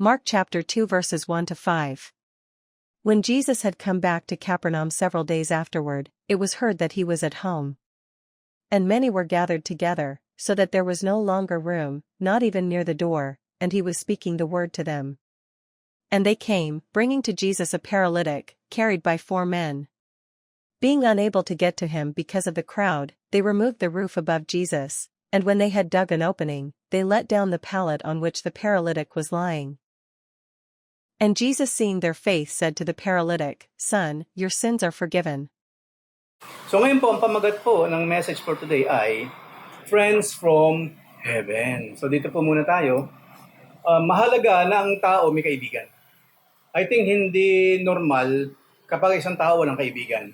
Mark chapter 2 verses 1 to 5. When Jesus had come back to Capernaum several days afterward, it was heard that he was at home. And many were gathered together, so that there was no longer room, not even near the door, and he was speaking the word to them. And they came, bringing to Jesus a paralytic, carried by 4 men. Being unable to get to him because of the crowd, they removed the roof above Jesus, and when they had dug an opening, they let down the pallet on which the paralytic was lying. And Jesus, seeing their faith, said to the paralytic, "Son, your sins are forgiven." So ngayon po, ang pamagat po ng message for today ay Friends from Heaven. So dito po muna tayo. Mahalaga na ang tao may kaibigan. I think hindi normal kapag isang tao walang kaibigan.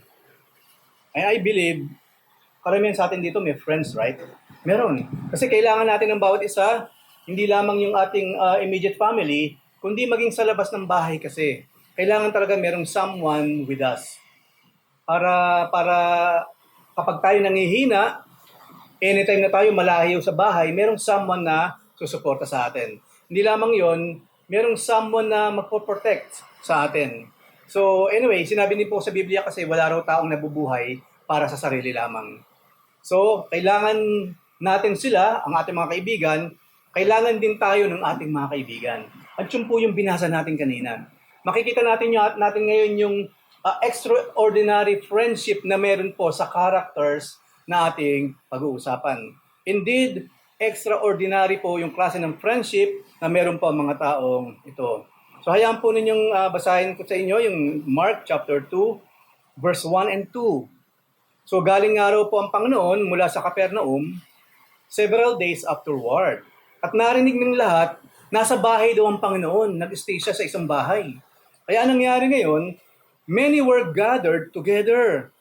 And I believe, karamihan sa atin dito may friends, right? Meron. Kasi kailangan natin ng bawat isa, hindi lamang yung ating immediate family, kundi maging sa labas ng bahay kasi. Kailangan talaga merong someone with us. Para kapag tayo nangihina, anytime na tayo malayo sa bahay, merong someone na susuporta sa atin. Hindi lamang yon, merong someone na magpo-protect sa atin. So anyway, sinabi din po sa Biblia kasi wala raw taong nabubuhay para sa sarili lamang. So kailangan natin sila, ang ating mga kaibigan, kailangan din tayo ng ating mga kaibigan. At yun po yung binasa natin kanina. Makikita natin ngayon yung extraordinary friendship na meron po sa characters na ating pag-uusapan. Indeed, extraordinary po yung klase ng friendship na meron po mga taong ito. So hayaan po ninyong basahin ko sa inyo yung Mark chapter 2, verse 1 and 2. So galing nga raw po ang Panginoon mula sa Capernaum several days afterward. At narinig ng lahat, nasa bahay daw ang Panginoon, nag-stay siya sa isang bahay. Kaya nangyari ngayon, many were gathered together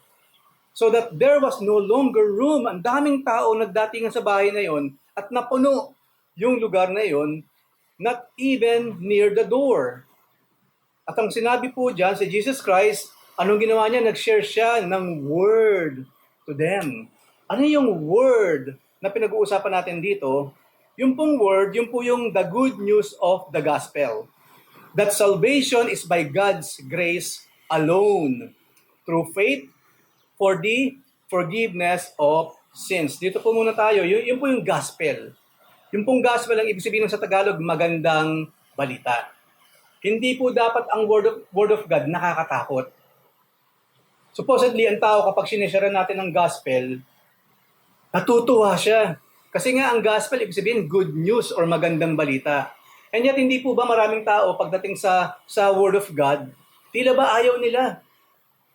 so that there was no longer room. Ang daming tao nagdatingan sa bahay na yon at napuno yung lugar na yon, not even near the door. At ang sinabi po dyan, si Jesus Christ, anong ginawa niya? Nag-share siya ng word to them. Ano yung word na pinag-uusapan natin dito? Yung pong word, yung po yung the good news of the gospel. That salvation is by God's grace alone, through faith for the forgiveness of sins. Dito po muna tayo, yun po yung gospel. Yung pong gospel, ang ibig sabihin sa Tagalog, magandang balita. Hindi po dapat ang word of God nakakatakot. Supposedly, ang tao kapag sinishare natin ng gospel, natutuwa siya. Kasi nga ang gospel, ibig sabihin, good news or magandang balita. And yet, hindi po ba maraming tao pagdating sa word of God, tila ba ayaw nila?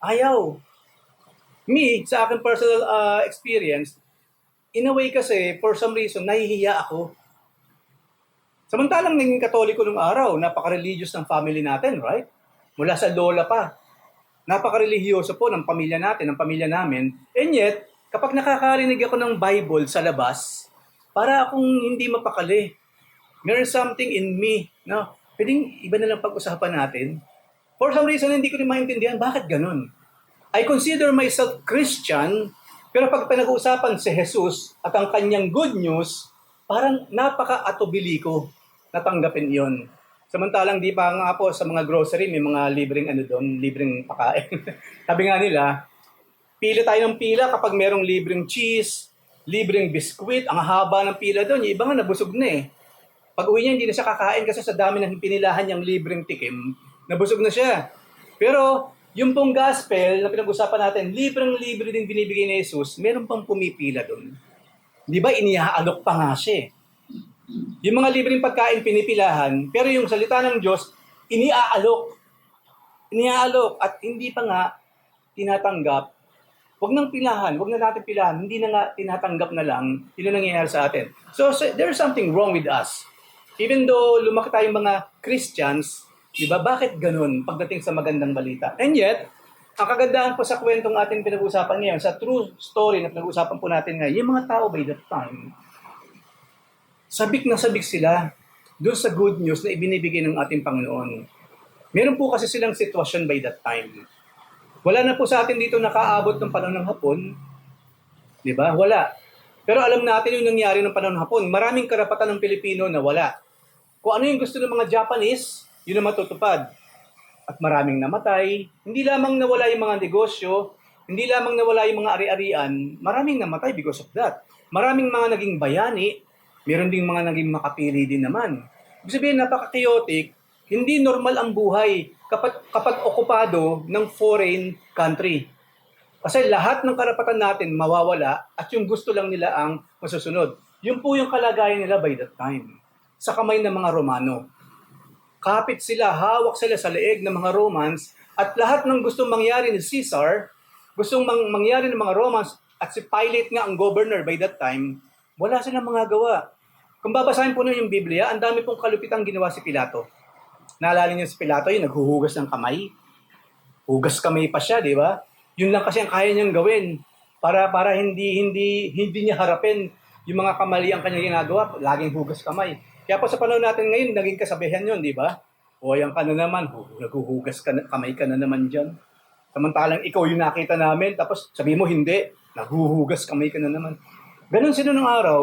Ayaw. Me, sa akin personal experience, in a way kasi, for some reason, nahihiya ako. Samantalang naging Katoliko nung araw, napaka-religious ng family natin, right? Mula sa lola pa. Napaka-religyoso po ng pamilya natin, ng pamilya namin. And yet, kapag nakakarinig ako ng Bible sa labas, para akong hindi mapakali. There's something in me, no? Pwedeng iba na lang pag-usapan natin. For some reason, hindi ko rin maintindihan, bakit ganun? I consider myself Christian, pero pag pinag-uusapan si Jesus at ang kanyang good news, parang napaka-atubili ko natanggapin yon. Samantalang di pa nga po sa mga grocery, may mga libreng libreng pakain. Sabi nga nila, pila tayo ng pila kapag merong libreng cheese, libreng biskwit, ang haba ng pila doon, yung iba nga nabusog na eh. Pag uwi niya, hindi na siya kakain kasi sa dami ng pinilahan niyang libreng tikim, nabusog na siya. Pero yung pong gospel na pinag-usapan natin, libreng-libre din binibigay ni Jesus, meron pang pumipila doon. Di ba, iniaalok pa nga siya. Yung mga libreng pagkain pinipilahan, pero yung salita ng Diyos, iniaalok. Iniaalok at hindi pa nga tinatanggap. Huwag nang pilahan, huwag na natin pilahan, hindi na nga tinatanggap na lang, yun ang nangyayari sa atin. So there's something wrong with us. Even though lumaki tayong mga Christians, di ba, bakit ganun pagdating sa magandang balita? And yet, ang kagandahan po sa kwentong ating pinag-uusapan ngayon, sa true story na pinag-uusapan po natin ngayon, yung mga tao by that time, sabik na sabik sila doon sa good news na ibinibigay ng ating Panginoon. Meron po kasi silang sitwasyon by that time. Wala na po sa atin dito nakaabot ng panahon ng hapon. Di ba? Wala. Pero alam natin yung nangyari ng panahon ng hapon. Maraming karapatan ng Pilipino na wala. Kung ano yung gusto ng mga Japanese, yun ang matutupad. At maraming namatay. Hindi lamang nawala yung mga negosyo, hindi lamang nawala yung mga ari-arian, maraming namatay because of that. Maraming mga naging bayani, meron ding mga naging makapili din naman. Ibig sabihin, napaka-chaotic, hindi normal ang buhay kapag okupado ng foreign country. Kasi lahat ng karapatan natin mawawala at yung gusto lang nila ang masusunod. Yun po yung kalagayan nila by that time. Sa kamay ng mga Romano. Kapit sila, hawak sila sa leeg ng mga Romans at lahat ng gustong mangyari ni Caesar, gustong mangyari ng mga Romans at si Pilate nga ang governor by that time, wala silang mga gawa. Kung babasahin po niyo yung Biblia, ang dami pong kalupitang ginawa si Pilato. Naalala niyo si Pilato, yung naghuhugas ng kamay. Hugas kamay pa siya, di ba? Yun lang kasi ang kaya niyang gawin para hindi niya harapin yung mga kamali ang kanyang ginagawa, laging hugas kamay. Kaya po sa panahon natin ngayon, naging kasabihan yun, di ba? O yan ka na naman, naghuhugas ka na, kamay ka na naman dyan. Samantalang ikaw yung nakita namin, tapos sabi mo hindi, naghuhugas kamay ka na naman. Ganon sila ng araw,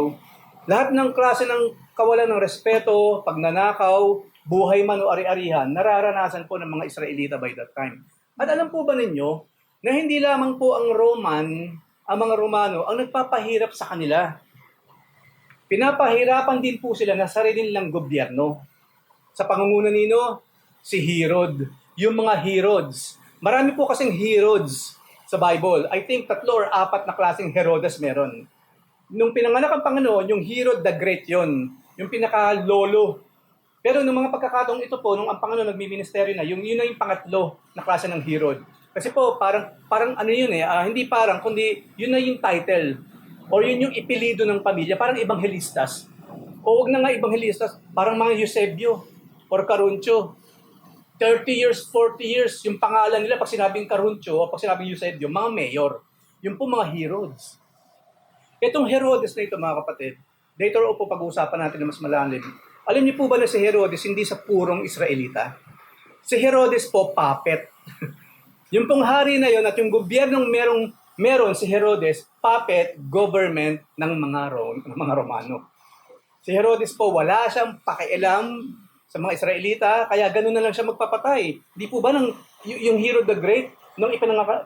lahat ng klase ng kawalan ng respeto, pagnanakaw, buhay man o ari-arihan, nararanasan po ng mga Israelita by that time. At alam po ba ninyo, na hindi lamang po ang mga Romano, ang nagpapahirap sa kanila. Pinapahirapan din po sila na sarili nilang gobyerno. Sa pangunguna nino, si Herod, yung mga Herods. Marami po kasing Herods sa Bible. I think 3 or 4 na klaseng Herodes meron. Nung pinanganak ang Panginoon, yung Herod the Great yon, yung pinaka-lolo. Pero nung mga pagkakataong ito po, nung ang Panginoon nagmi-ministeryo na, yun na yung pangatlo na klase ng Herod. Kasi po, parang ano yun hindi parang, kundi yun na yung title. Or yun yung ipilido ng pamilya, parang ebanghelistas. O wag na nga ebanghelistas, parang mga Eusebio or Caruncio. 30 years, 40 years, yung pangalan nila, pag sinabing Caruncio o pag sinabing Eusebio, mga mayor. Yung po mga Herods. Itong Herodes na ito, mga kapatid, later po pag-uusapan natin na mas malalim. Alam niyo po ba na si Herodes hindi sa purong Israelita? Si Herodes po, puppet. Yung pong hari na yon at yung gobyernong meron si Herodes, puppet government ng mga Romano. Si Herodes po, wala siyang pakialam sa mga Israelita, kaya ganoon na lang siya magpapatay. Di po ba yung Herod the Great, nung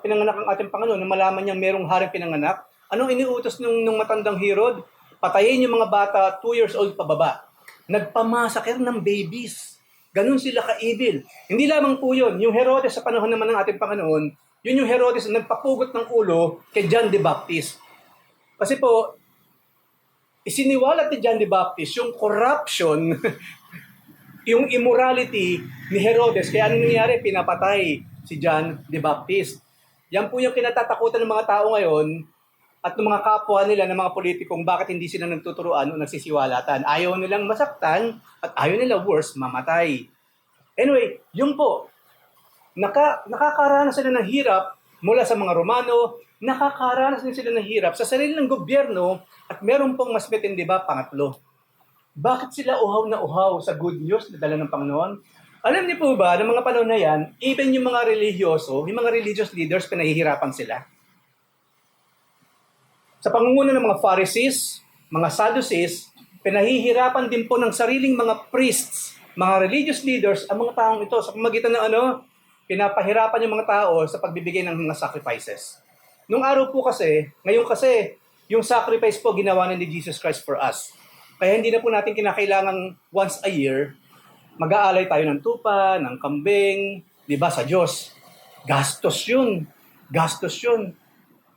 pinanganak ang ating Panginoon, nung malaman niyang merong haring pinanganak, anong iniutos nung matandang Herod? Patayin yung mga bata 2 years old pababa. Nagpamasaker ng babies. Ganun sila ka-evil. Hindi lamang po yun. Yung Herodes sa panahon naman ng ating Panginoon, yun yung Herodes na nagpapugot ng ulo kay John the Baptist. Kasi po, isiniwalat ni John the Baptist yung corruption, yung immorality ni Herodes. Kaya anong nangyari? Pinapatay si John the Baptist. Yan po yung kinatatakutan ng mga tao ngayon at ng mga kapwa nila ng mga politikong bakit hindi sila nagtuturuan o nagsisiwalatan. Ayaw nilang masaktan at ayaw nila worse, mamatay. Anyway, yun po. Nakakaranas sila ng hirap mula sa mga Romano, nakakaranas din sila ng hirap sa sarili ng gobyerno at meron pong mas matindi ba, pangatlo. Bakit sila uhaw na uhaw sa good news na dala ng Panginoon? Alam niyo po ba, ng mga panahon na yan, even yung mga religyoso, yung mga religious leaders, pinahihirapan sila. Sa pangunguna ng mga Pharisees, mga Sadducees, pinahihirapan din po ng sariling mga priests, mga religious leaders, ang mga taong ito sa pamamagitan ng pinapahirapan yung mga tao sa pagbibigay ng mga sacrifices. Nung araw po kasi, ngayon kasi, yung sacrifice po ginawa ni Jesus Christ for us. Kaya hindi na po natin kinakailangan once a year, mag-aalay tayo ng tupa, ng kambing, di ba, sa Diyos. Gastos yun. Gastos yun.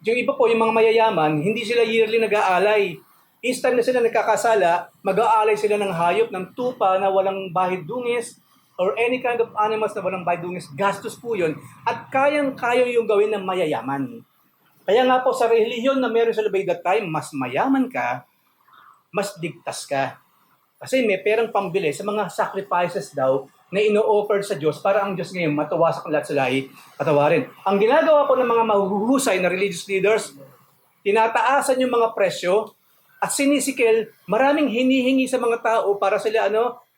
Yung iba po, yung mga mayayaman, hindi sila yearly nag-aalay. Instant na sila nagkakasala, mag-aalay sila ng hayop, ng tupa na walang bahid dungis, or any kind of animals na walang bahid dungis. Gastos po yun. At kayang-kaya yung gawin ng mayayaman. Kaya nga po, sa relihiyon na meron sila by that time, mas mayaman ka, mas ligtas ka. Kasi may perang pambili sa mga sacrifices daw na ino-offer sa Diyos para ang Diyos ngayon matuwa sa lahat sila ay patawarin. Ang ginagawa po ng mga mahuhusay na religious leaders, tinataasan yung mga presyo at sinisikil, maraming hinihingi sa mga tao para sila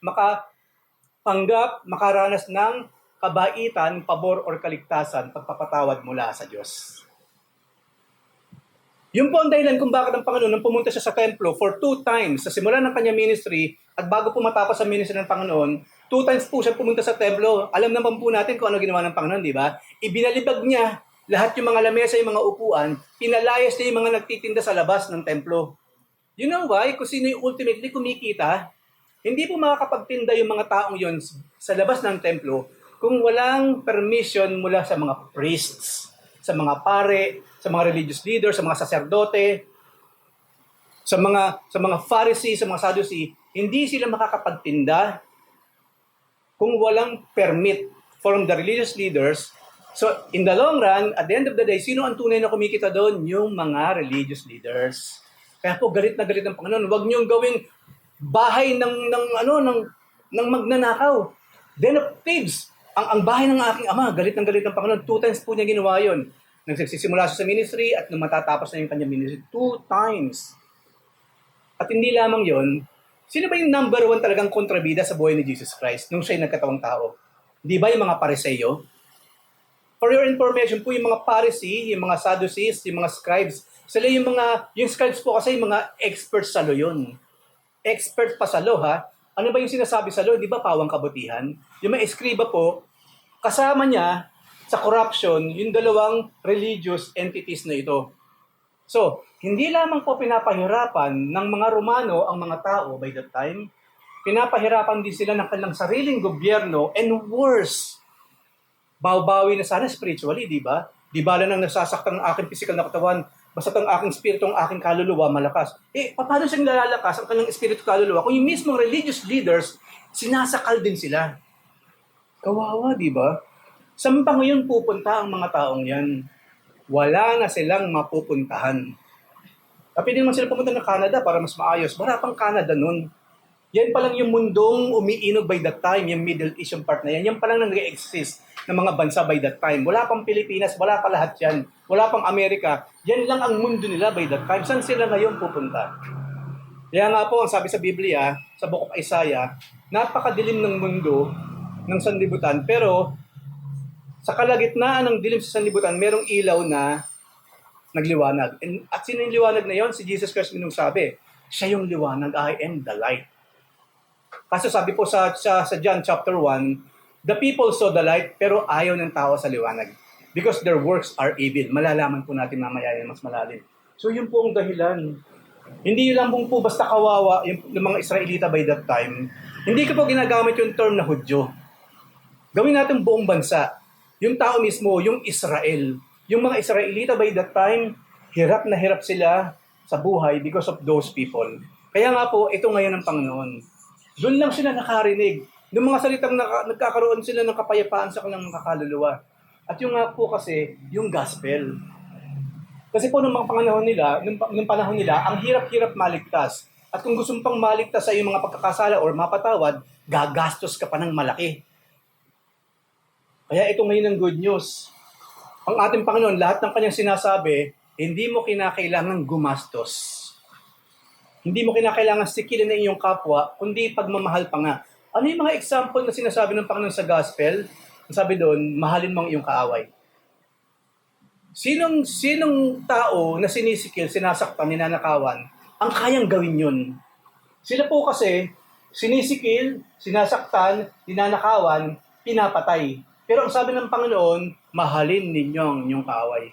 makapanggap, makaranas ng kabaitan, pabor or kaligtasan, pagpapatawad mula sa Diyos. Yun po ang dahilan kung bakit ang Panginoon nang pumunta siya sa templo for 2 times sa simula ng kanyang ministry, At bago po matapos ang ministry ng Panginoon, 2 times po siya pumunta sa templo. Alam naman po natin kung ano ginawa ng Panginoon, di ba? Ibinalibag niya lahat yung mga lamesa, yung mga upuan, pinalayas niya yung mga nagtitinda sa labas ng templo. You know why? Kung sino yung ultimately kumikita, hindi po makakapagtinda yung mga taong yon sa labas ng templo kung walang permission mula sa mga priests, sa mga pare, sa mga religious leaders, sa mga saserdote, sa mga Pharisees, sa mga Sadducee. Hindi sila makakapagtinda kung walang permit from the religious leaders. So, in the long run, at the end of the day, sino ang tunay na kumikita doon? Yung mga religious leaders. Kaya po galit na galit ng Panginoon. Huwag niyong gawing bahay ng magnanakaw. Den of thieves. Ang bahay ng aking ama, galit ng Panginoon. 2 times po niya ginawa yun. Nagsisimula siya sa ministry at nung matatapos na yung kanyang ministry, 2 times. At hindi lamang yon, sino ba yung number 1 talagang kontrabida sa buhay ni Jesus Christ nung siya'y nagkatawang tao? Di ba yung mga Pariseo? For your information po, yung mga Pharisee, yung mga Sadducees, yung mga scribes, sila yung scribes po kasi yung mga experts sa law yun. Expert pa sa law, ha? Ano ba yung sinasabi sa law? Di ba pawang kabutihan? Yung mga eskriba po, kasama niya sa corruption yung dalawang religious entities na ito. So, hindi lamang po pinapahirapan ng mga Romano ang mga tao by that time, pinapahirapan din sila ng kanilang sariling gobyerno, and worse, bawi na sana spiritually, di ba? Di ba lang nasasaktan ng aking physical na katawan, basta ang aking spirito, ang aking kaluluwa malakas. Paano siyang lalakas ang kanilang spirito kaluluwa kung yung mismong religious leaders, sinasakal din sila? Kawawa, di ba? Saan pa ngayon pupunta ang mga taong yan? Wala na silang mapupuntahan. Tapi din naman sila pumunta ng Canada para mas maayos. Wala pang Canada nun. Yan pa lang yung mundong umiinog by that time, yung Middle East yung part na yan. Yan pa lang nag-exist ng mga bansa by that time. Wala pang Pilipinas, wala pa lahat yan. Wala pang Amerika. Yan lang ang mundo nila by that time. Saan sila ngayon pupunta? Kaya nga po, ang sabi sa Biblia, sa Book of Isaiah, napakadilim ng mundo ng sanlibutan, pero sa kalagitnaan ng dilim sa sanlibutan, merong ilaw na nagliwanag. At sino yung liwanag na yon? Si Jesus Christ minung sabi, siya yung liwanag, I am the light. Kasi sabi po sa John chapter 1, the people saw the light, pero ayaw ng tao sa liwanag. Because their works are evil. Malalaman po natin mamaya yan mas malalim. So yun po ang dahilan. Hindi lang po basta kawawa yung mga Israelita by that time. Hindi ko po ginagamit yung term na Hudyo. Gawin natin buong bansa. Yung tao mismo, yung Israel. Yung mga Israelita by that time, hirap na hirap sila sa buhay because of those people. Kaya nga po, ito ngayon ang Panginoon. Doon lang sila nakarinig. Yung mga salitang nagkakaroon sila ng kapayapaan sa kanilang mga kaluluwa. At yung nga po kasi, yung gospel. Kasi po nung mga panahon nila, ang hirap-hirap maligtas. At kung gusto pang maligtas sa iyong mga pagkakasala or mapatawad, gagastos ka pa ng malaki. Kaya ito ngayon ang good news. Ang ating Panginoon, lahat ng kanyang sinasabi, hindi mo kinakailangan gumastos. Hindi mo kinakailangan sikilin ng iyong kapwa, kundi pagmamahal pa nga. Ano yung mga example na sinasabi ng Panginoon sa gospel? Sabi doon, mahalin mo ang iyong kaaway. Sinong tao na sinisikil, sinasaktan, ninanakawan, ang kayang gawin yun? Sila po kasi, sinisikil, sinasaktan, ninanakawan, pinapatay. Pero ang sabi ng Panginoon, mahalin ninyo ang inyong kaaway.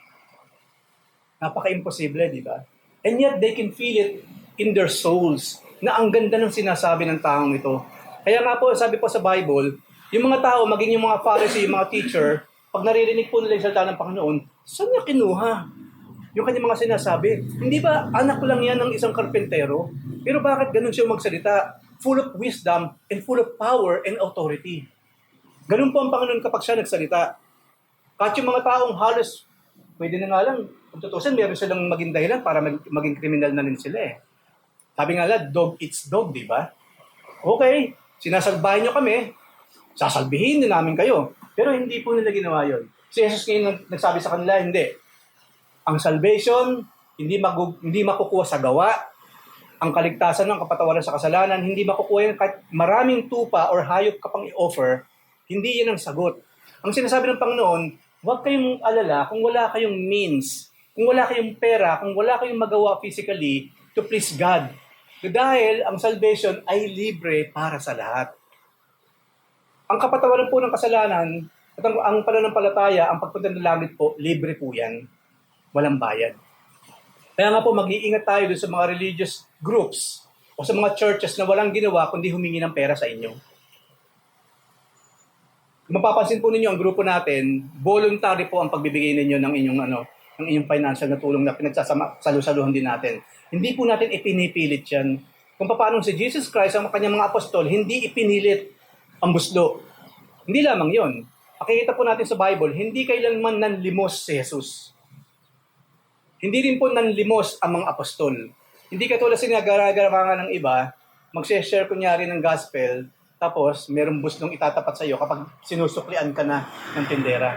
Napaka-imposible, di ba? And yet, they can feel it in their souls na ang ganda ng sinasabi ng taong ito. Kaya nga po, sabi po sa Bible, yung mga tao, maging yung mga Pharisee, yung mga teacher, pag naririnig po nila yung salita ng Panginoon, saan niya kinuha? Yung kanyang mga sinasabi, hindi ba anak lang yan ng isang karpentero? Pero bakit ganun siya magsalita? Full of wisdom and full of power and authority. Ganun po ang Panginoon kapag siya nagsalita. Kahit yung mga taong halos, pwede na nga lang, kung tutusin, meron silang maging dahilan para maging kriminal na rin sila eh. Sabi nga lang, dog eats dog, di ba? Okay, sinasalbahin nyo kami, sasalbihin din namin kayo. Pero hindi po nila ginawa yun. Si Jesus ngayon nagsabi sa kanila, hindi. Ang salvation, hindi makukuha sa gawa. Ang kaligtasan ng kapatawaran sa kasalanan, hindi makukuha yan kahit maraming tupa or hayop ka pang i-offer. Hindi yan ang sagot. Ang sinasabi ng Panginoon, huwag kayong alala kung wala kayong means, kung wala kayong pera, kung wala kayong magawa physically to please God. Dahil ang salvation ay libre para sa lahat. Ang kapatawaran po ng kasalanan at ang pananampalataya, ang pagpunta ng langit po, libre po yan. Walang bayad. Kaya nga po, mag-iingat tayo dun sa mga religious groups o sa mga churches na walang ginawa kundi humingi ng pera sa inyo. Mapapansin po ninyo ang grupo natin, voluntary po ang pagbibigay ninyo ng inyong financial na tulong na pinagsasalusaluhan din natin. Hindi po natin ipinipilit yan. Kung paano si Jesus Christ, ang kanyang mga apostol, hindi ipinilit ang buslo. Hindi lamang yon. Makikita po natin sa Bible, hindi kailanman nanlimos si Jesus. Hindi rin po nanlimos ang mga apostol. Hindi katulad sinagara-garangan ng iba, mag-share kunyari ng gospel, tapos merong buslong itatapat sa iyo kapag sinusuklian ka na ng tindera.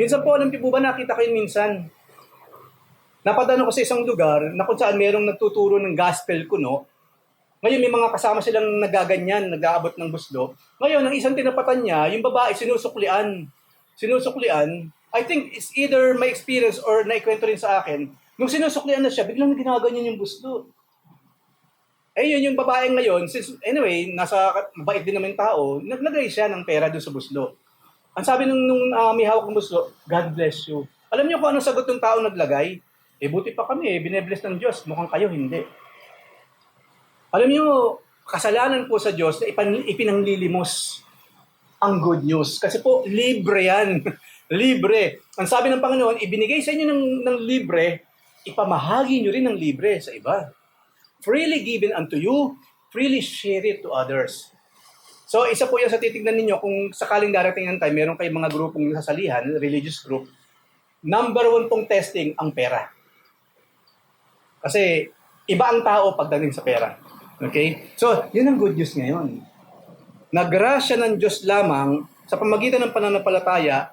Minsan po, alam niyo po ba, nakita ko yun minsan. Napadaan ako sa isang lugar na kung saan merong nagtuturo ng gospel kuno. Ngayon may mga kasama silang nagaganyan, nag-aabot ng buslo. Ngayon, ang isang tinapatan niya, yung babae sinusuklian. I think it's either my experience or naikwento rin sa akin. Nung sinusuklian na siya, biglang ginaganyan yung buslo. Eh yun yung babaeng ngayon, since anyway, nasa mabait din naman tao, naglagay siya ng pera dun sa buslo. Ang sabi nung may hawak ng buslo, God bless you. Alam niyo kung anong sagot ng tao naglagay? Buti pa kami, binebless ng Diyos. Mukhang kayo, hindi. Alam niyo, kasalanan po sa Diyos na ipinanglilimos ang good news. Kasi po, libre yan. Libre. Ang sabi ng Panginoon, ibinigay sa inyo ng libre, ipamahagi nyo rin ng libre sa iba. Freely given unto you, freely share it to others. So, isa po yan sa titignan ninyo kung sakaling darating ng time, meron kayong mga grupong nasasalihan, religious group, number 1 pong testing, ang pera. Kasi, iba ang tao pagdating sa pera. Okay? So, yun ang good news ngayon. Nagrasya ng Diyos lamang sa pamagitan ng pananampalataya,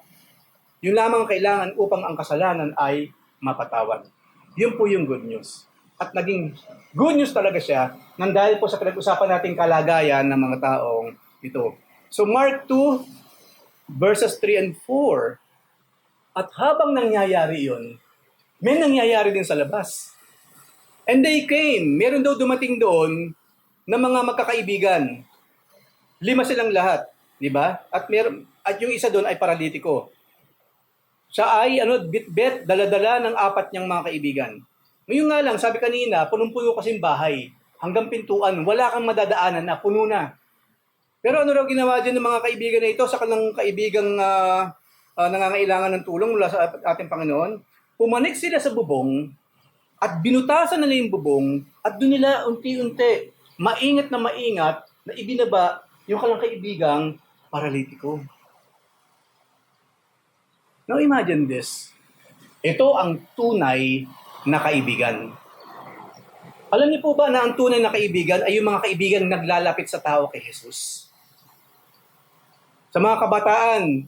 yun lamang kailangan upang ang kasalanan ay mapatawad. Yun po yung good news. At naging good news talaga siya nang dahil po sa pinag-usapan nating kalagayan ng mga taong ito. So Mark 2, verses 3 and 4. At habang nangyayari yun, may nangyayari din sa labas. And they came. Meron daw dumating doon na mga magkakaibigan. 5 silang lahat. Di ba? At yung isa doon ay paralitiko. Siya ay bit-bit, dala-dala ng 4 niyang mga kaibigan. Ngayon nga lang, sabi kanina, punong-puno kasing bahay. Hanggang pintuan, wala kang madadaanan na, puno na. Pero ano raw ginawa dyan ng mga kaibigan na ito sa kanilang kaibigang nangangailangan ng tulong mula sa ating Panginoon? Pumanik sila sa bubong at binutasan nila yung bubong at doon nila unti-unti, maingat na ibinaba yung kanilang kaibigang paralitiko. Now imagine this. Ito ang tunay na kaibigan. Alam niyo po ba na ang tunay na kaibigan ay yung mga kaibigan naglalapit sa tao kay Jesus? Sa mga kabataan,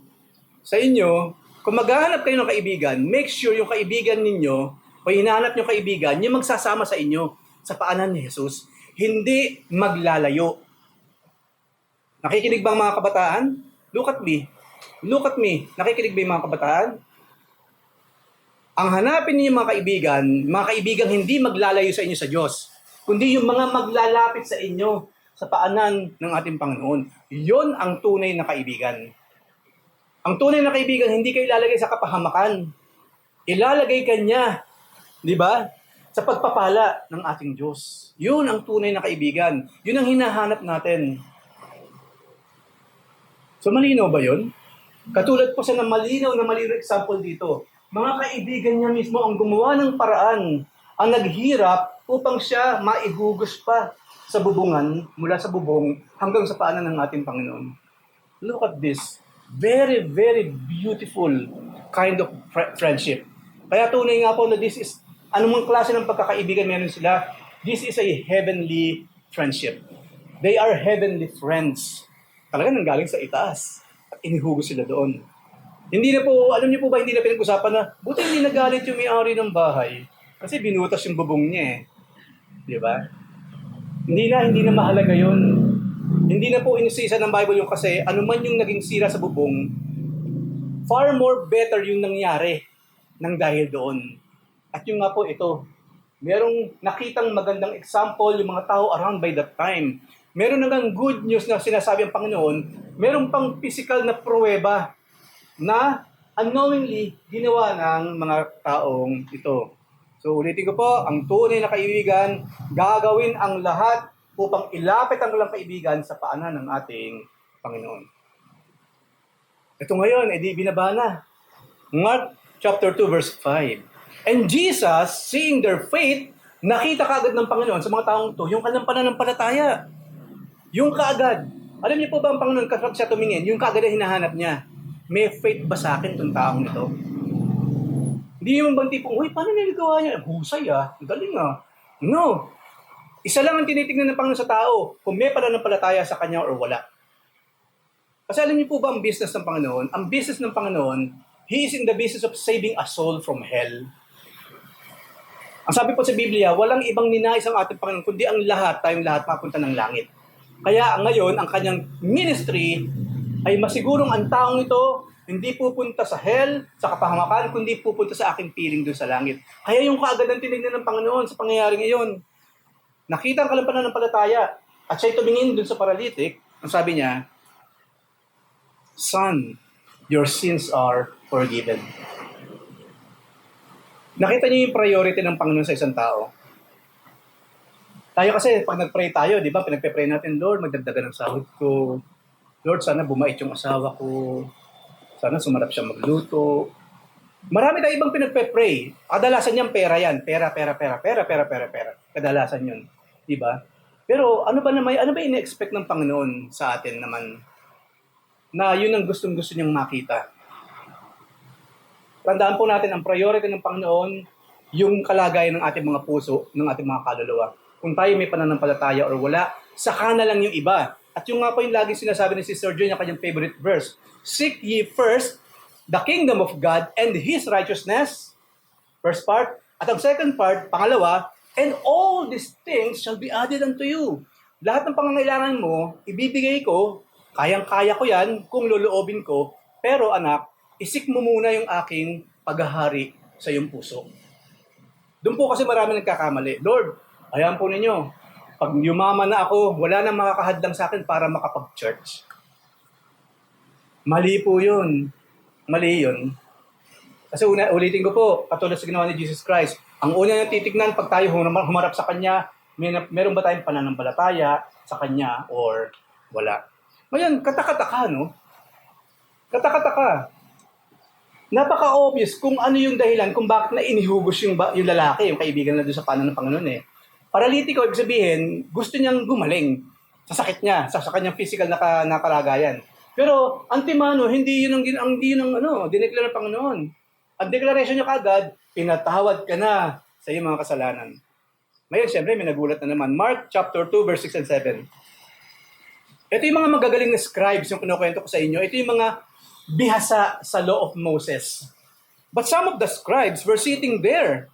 sa inyo, kung maghahanap kayo ng kaibigan, make sure yung kaibigan ninyo o hinahanap yung kaibigan, yung magsasama sa inyo sa paanan ni Jesus, hindi maglalayo. Nakikinig ba ang mga kabataan? Look at me. Nakikinig ba yung mga kabataan? Ang hanapin niyo mga kaibigan hindi maglalayo sa inyo sa Diyos, kundi yung mga maglalapit sa inyo sa paanan ng ating Panginoon. Yon ang tunay na kaibigan. Ang tunay na kaibigan, hindi kayo ilalagay sa kapahamakan. Ilalagay ka niya, di ba? Sa pagpapala ng ating Diyos. Yun ang tunay na kaibigan. Yun ang hinahanap natin. So malinaw ba yun? Katulad po sa malinaw example dito. Mga kaibigan niya mismo ang gumawa ng paraan, ang naghirap upang siya maihugos pa sa bubungan, mula sa bubong hanggang sa paanan ng ating Panginoon. Look at this. Very, very beautiful kind of friendship. Kaya tunay nga po na this is, anumang klase ng pagkakaibigan meron sila, this is a heavenly friendship. They are heavenly friends. Talaga nanggaling sa itaas. At inihugos sila doon. Hindi na po, alam niyo po ba, hindi na pinag-usapan na, buti hindi nagalit yung may-ari ng bahay. Kasi binutas yung bubong niya eh. Di ba? Hindi na mahalaga yun. Hindi na po inisisa ng Bible yung kasi anuman yung naging sira sa bubong, far more better yung nangyari nang dahil doon. At yung nga po ito, Merong nakitang magandang example yung mga tao around by that time. Meron nagang good news na sinasabi ang Panginoon. Meron pang physical na pruweba na unknowingly ginawa ng mga taong ito. So ulitin ko po, ang tunay na kaibigan, gagawin ang lahat upang ilapit ang walang kaibigan sa paanan ng ating Panginoon. Ito ngayon, edi binaba na. Mark chapter 2 verse 5. And Jesus, seeing their faith, nakita kaagad ng Panginoon sa mga taong to, yung kanilang pananampalataya. Yung kaagad. Alam niyo po ba ang Panginoon kapag siya tumingin, yung kaagad na hinahanap niya, may faith ba sa akin itong taong ito? Hindi yung bang tipong, uy, paano nilagawa niya? Husay ang galing No. Isa lang ang tinitingnan ng Panginoon sa tao, kung may pananampalataya sa kanya or wala. Kasi alam niyo po ba ang business ng Panginoon? Ang business ng Panginoon, He is in the business of saving a soul from hell. Ang sabi po sa Biblia, walang ibang ninais ang ating Panginoon, kundi ang lahat, tayong lahat, mapunta ng langit. Kaya ngayon, ang kanyang ministry ay masigurong ang taong ito hindi pupunta sa hell, sa kapahamakan, kundi pupunta sa aking piling doon sa langit. Kaya yung kaagad ang tinignan ng Panginoon sa pangyayari ngayon. Nakita ang kalampanan ng palataya at siya'y tumingin doon sa paralytic. Ang sabi niya, Son, your sins are forgiven. Nakita niyo yung priority ng Panginoon sa isang tao. Tayo kasi, pag nag-pray tayo, di ba, pinagpe-pray natin, Lord, magdagdagan ng sahod ko. Lord, sana bumait yung asawa ko. Sana sumarap siya magluto. Marami tayo ibang pinagpe-pray. Kadalasan niyang pera yan. Pera. Kadalasan yun. Di ba? Pero ano ba ini-expect ng Panginoon sa atin naman na yun ang gustong-gusto niyang makita? Tandaan po natin, ang priority ng Panginoon, yung kalagayan ng ating mga puso, ng ating mga kaluluwa. Kung tayo may pananampalataya or wala, saka na lang yung iba. At yung nga po yung laging sinasabi ni Sister Joy, yung kanyang favorite verse, seek ye first the kingdom of God and His righteousness. First part. At ang second part, pangalawa, and all these things shall be added unto you. Lahat ng pangangailangan mo, ibibigay ko, kayang-kaya ko yan kung loloobin ko, pero anak, isik mo muna yung aking paghahari sa iyong puso. Doon po kasi marami nagkakamali. Lord, ayan po ninyo, pag yumaman na ako, wala nang makakahadlang sa akin para makapag-church. Mali po yun. Mali yun. Kasi ulitin ko po, katulad sa ginawa ni Jesus Christ, ang una na titignan pag tayo humarap sa Kanya, meron ba tayong pananampalataya sa Kanya or wala. Ngayon, katakataka, no? Katakataka. Napaka-obvious kung ano yung dahilan kung bakit na inihugos yung lalaki, yung kaibigan na doon sa panan ng Panginoon eh. Paralitiko, ibig sabihin, gusto niyang gumaling sa sakit niya, sa kanyang physical na kalagayan. Pero, antimano, hindi yun ang dineklara ng Panginoon. Ang declaration niya kagad, pinatawad ka na sa iyong mga kasalanan. Ngayon, siyempre, may nagulat na naman. Mark chapter 2, verse 6 and 7. Ito yung mga magagaling na scribes yung kinukwento ko sa inyo. Ito yung mga bihasa sa law of Moses. But some of the scribes were sitting there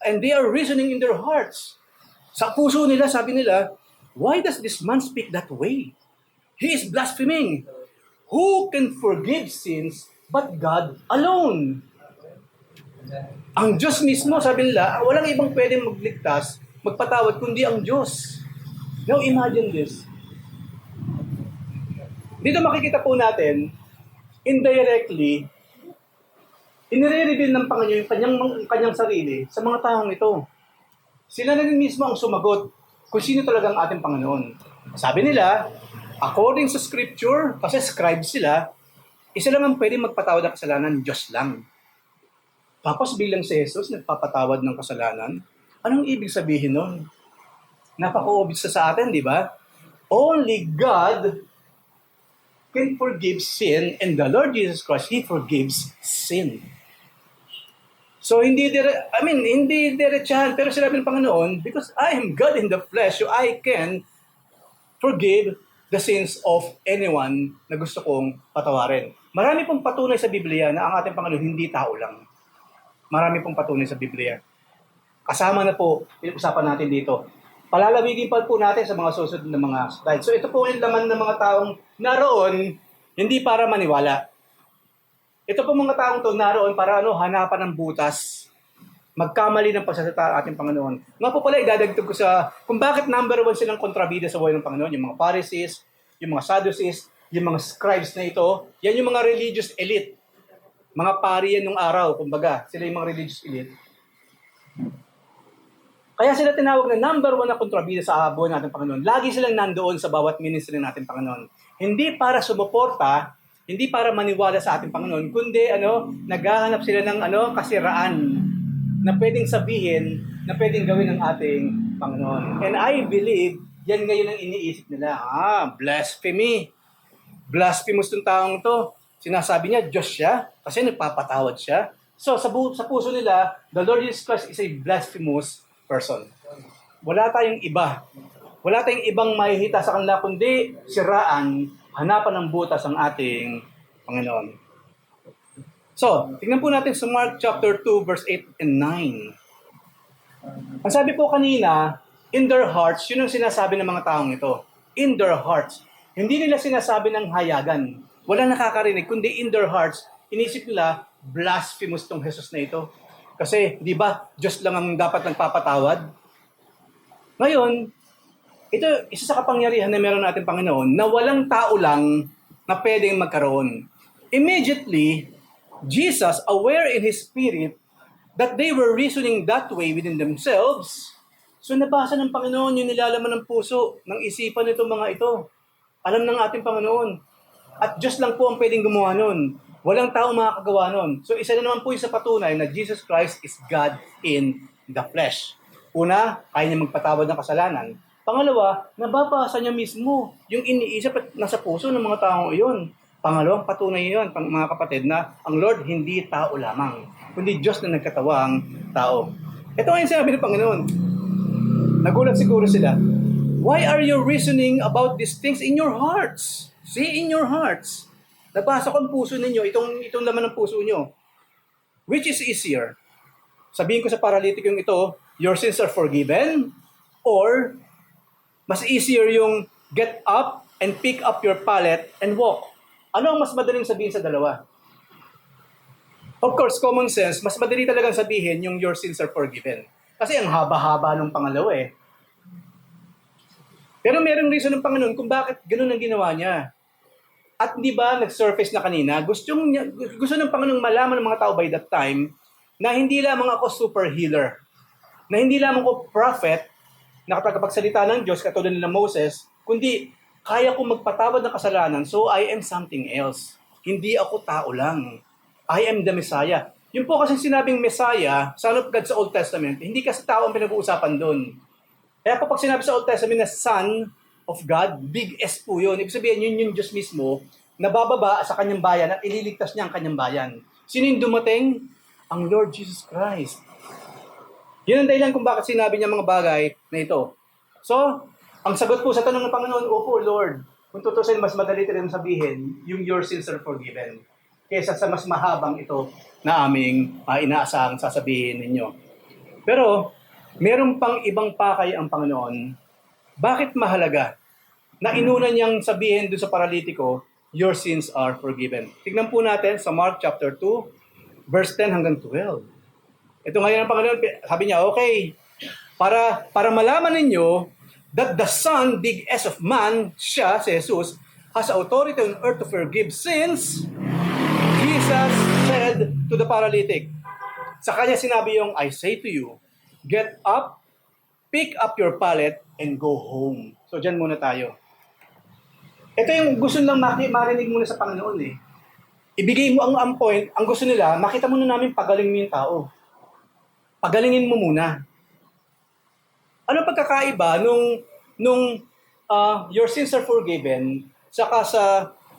and they are reasoning in their hearts. Sa puso nila, sabi nila, why does this man speak that way? He is blaspheming. Who can forgive sins but God alone? Ang Diyos mismo, sabi nila, walang ibang pwedeng magligtas, magpatawad, kundi ang Diyos. Now imagine this. Dito makikita po natin, indirectly, inire-reveal ng Panginoon yung kanyang sarili sa mga taong ito. Sila na rin mismo ang sumagot kung sino talagang ating Panginoon. Sabi nila, according sa Scripture, kasi scribes sila, isa lang ang pwede magpatawad ng kasalanan, Diyos lang. Tapos bilang si Jesus nagpapatawad ng kasalanan, anong ibig sabihin nun? Napaka-obvious sa atin, di ba? Only God can forgive sin, and the Lord Jesus Christ, He forgives sin. So, hindi diretsahan, pero sinabi ng Panginoon, because I am God in the flesh, so I can forgive the sins of anyone na gusto kong patawarin. Marami pong patunay sa Biblia na ang ating Panginoon hindi tao lang. Marami pong patunay sa Biblia. Kasama na po, usapan natin dito. Palalawigin pa po natin sa mga susunod na mga slides. So ito po yung laman ng mga taong naroon, hindi para maniwala. Ito po mga taong to naroon para hanapan ng butas magkamali ng pagsasalita ang ating Panginoon. Nga po pala, idadagdag ko kung bakit number 1 silang kontrabida sa buhay ng Panginoon, yung mga Pharisees, yung mga Sadducees, yung mga scribes na ito, yan yung mga religious elite. Mga pari yan nung araw, kumbaga, sila yung mga religious elite. Kaya sila tinawag na number 1 na kontrabida sa buhay natin Panginoon. Lagi silang nandoon sa bawat ministry natin Panginoon. Hindi para sumuporta, hindi para maniwala sa ating Panginoon, kundi naghahanap sila ng kasiraan na pwedeng sabihin, na pwedeng gawin ng ating Panginoon. And I believe, yan ngayon ang iniisip nila. Blasphemy. Blasphemous tong taong to. Sinasabi niya, Diyos siya, kasi nagpapatawad siya. So, sa puso nila, the Lord Jesus Christ is a blasphemous person. Wala tayong iba. Wala tayong ibang mahihita sa kanila, kundi siraan, hanapan ng butas ang ating Panginoon. So, tingnan po natin sa Mark chapter 2, verse 8 and 9. Ang sabi po kanina, in their hearts, yun ang sinasabi ng mga taong ito. In their hearts. Hindi nila sinasabi ng hayagan. Wala nakakarinig, kundi in their hearts, inisip nila, blasphemous tong Jesus na ito. Kasi, di ba, Diyos lang ang dapat nagpapatawad. Ngayon, ito, isa sa kapangyarihan na meron natin Panginoon, na walang tao lang na pwedeng magkaroon. Immediately, Jesus, aware in His Spirit that they were reasoning that way within themselves, so nabasa ng Panginoon yung nilalaman ng puso, ng isipan nitong mga ito. Alam ng ating Panginoon. At Diyos lang po ang pwedeng gumawa nun. Walang tao makakagawa nun. So isa na naman po yung sa patunay na Jesus Christ is God in the flesh. Una, kaya niya magpatawad ng kasalanan. Pangalawa, nababasa niya mismo yung iniisip at nasa puso ng mga taong iyon. Pangalawang patunay yun, mga kapatid, na ang Lord hindi tao lamang, kundi Diyos na nagkatawang tao. Ito nga yung sinabi ng Panginoon. Nagulat siguro sila. Why are you reasoning about these things in your hearts? See, in your hearts. Nabasa ko ang puso ninyo, itong laman ng puso nyo. Which is easier? Sabihin ko sa paralytic yung ito, your sins are forgiven, or mas easier yung get up and pick up your pallet and walk. Ano ang mas madaling sabihin sa dalawa? Of course, common sense, mas madali talagang sabihin yung your sins are forgiven. Kasi ang haba-haba ng pangalawa eh. Pero merong reason ng Panginoon kung bakit ganun ang ginawa niya. At di ba nag-surface na kanina, gusto ng Panginoon malaman ng mga tao by that time na hindi lamang ako super healer, na hindi lamang ako prophet, na tagapagsalita ng Diyos katulad nila Moses, kundi kaya kong magpatawad ng kasalanan, so I am something else. Hindi ako tao lang. I am the Messiah. Yung po kasi sinabing Messiah, Son of God sa Old Testament, hindi kasi tao ang pinag-uusapan doon. Kaya pag sinabi sa Old Testament na Son of God, big S po yun. Ibig sabihin, yun yung Diyos mismo na bababa sa kanyang bayan at ililigtas niya ang kanyang bayan. Sino yung dumating? Ang Lord Jesus Christ. Yun ang dahilan kung bakit sinabi niya mga bagay na ito. So, ang sagot po sa tanong ng Panginoon, opo Lord, kung tutusin, mas madali rin sabihin, yung your sins are forgiven, kaysa sa mas mahabang ito na aming inaasahang sasabihin ninyo. Pero, meron pang ibang pakay ang Panginoon. Bakit mahalaga na inuna niyang sabihin doon sa paralitiko, your sins are forgiven? Tignan po natin sa Mark chapter 2, verse 10 hanggang 12. Ito ngayon ang Panginoon, sabi niya, okay, para malaman ninyo that the Son, big S of man, siya, si Jesus, has authority on earth to forgive sins, Jesus said to the paralytic, sa kanya sinabi yung, I say to you, get up, pick up your pallet, and go home. So, dyan muna tayo. Ito yung gusto lang marinig muna sa Panginoon eh. Ibigay mo ang point, ang gusto nila, makita muna namin pagaling mo yung tao. Pagalingin mo muna. Ano pagkakaiba nung your sins are forgiven, saka sa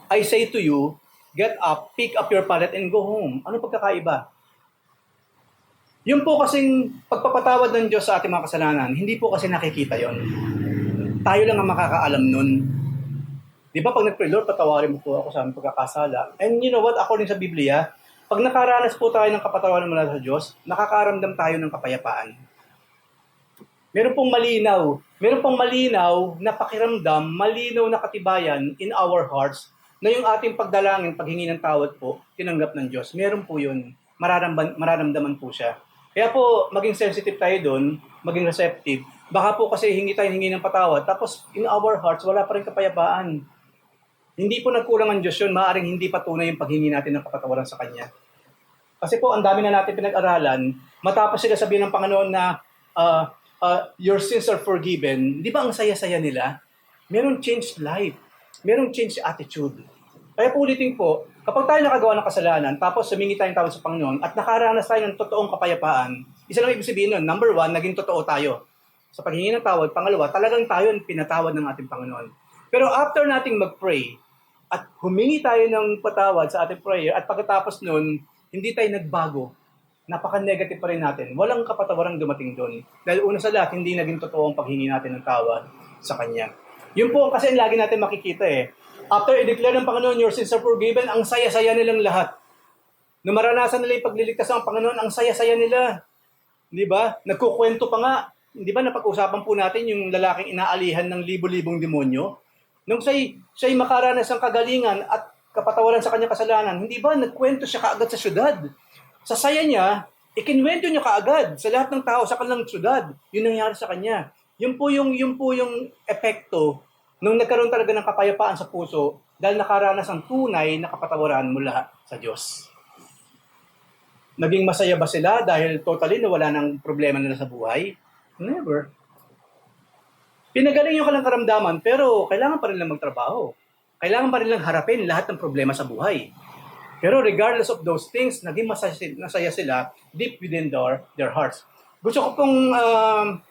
I say to you, get up, pick up your pallet, and go home? Ano pagkakaiba? Yung po kasing pagpapatawad ng Diyos sa ating mga kasalanan, hindi po kasi nakikita yon. Tayo lang ang makakaalam nun. Di ba pag nag-pray, Lord, patawarin mo po ako sa aming pagkakasala. And you know what, according sa Biblia, pag nakaranas po tayo ng kapatawaran mula sa Diyos, nakakaramdam tayo ng kapayapaan. Meron pong malinaw na pakiramdam, malinaw na katibayan in our hearts na yung ating pagdalangin, paghingi ng tawad po, tinanggap ng Diyos. Meron po yun. Mararamdaman po siya. Kaya po, maging sensitive tayo doon, maging receptive. Baka po kasi hingi ng patawad, tapos in our hearts, wala pa rin kapayapaan. Hindi po nagkulang ang Diyos yun, maaaring hindi pa tunay yung paghingi natin ng kapatawaran sa Kanya. Kasi po, ang dami na natin pinag-aralan, matapos sila sabihin ng Panginoon na your sins are forgiven, di ba ang saya-saya nila? Merong changed life. Merong changed attitude. Kaya po ulitin po, kapag tayo nakagawa ng kasalanan, tapos sumingi tayong tawad sa Panginoon, at nakaranas tayo ng totoong kapayapaan, isa lang ibig sabihin nun, number one, naging totoo tayo. Sa paghingi ng tawad, pangalawa, talagang tayo ang pinatawad ng ating Panginoon. Pero after nating mag-pray, at humingi tayo ng patawad sa ating prayer, at pagkatapos nun, hindi tayo nagbago, napaka-negative pa rin natin. Walang kapatawarang dumating doon. Dahil una sa lahat, hindi naging totoo ang paghingi natin ng tawad sa Kanya. Yun po kasi lagi natin makikita eh. After i-declare ng Panginoon, your sins are forgiven, ang saya-saya nilang lahat. Nung maranasan nila yung pagliligtas ng Panginoon, ang saya-saya nila. Di ba? Nagkukwento pa nga. Di ba napag-usapan po natin yung lalaking inaalihan ng libo-libong demonyo? Nung siya'y makaranas ng kagalingan at kapatawaran sa kanyang kasalanan, hindi ba nagkwento siya kaagad sa syudad? Sa saya niya, ikinwento niya kaagad sa lahat ng tao sa kanilang syudad. Yun nangyari sa kanya. Yun po yung epekto nung nagkaroon talaga ng kapayapaan sa puso dahil nakaranas ng tunay na kapatawaran mula sa Diyos. Naging masaya ba sila dahil totally nawala ng problema nila sa buhay? Never. Pinagaling yung kanilang karamdaman pero kailangan pa rin lang magtrabaho. Kailangan pa rin lang harapin lahat ng problema sa buhay. Pero regardless of those things, naging masaya sila deep within their hearts. Gusto ko pong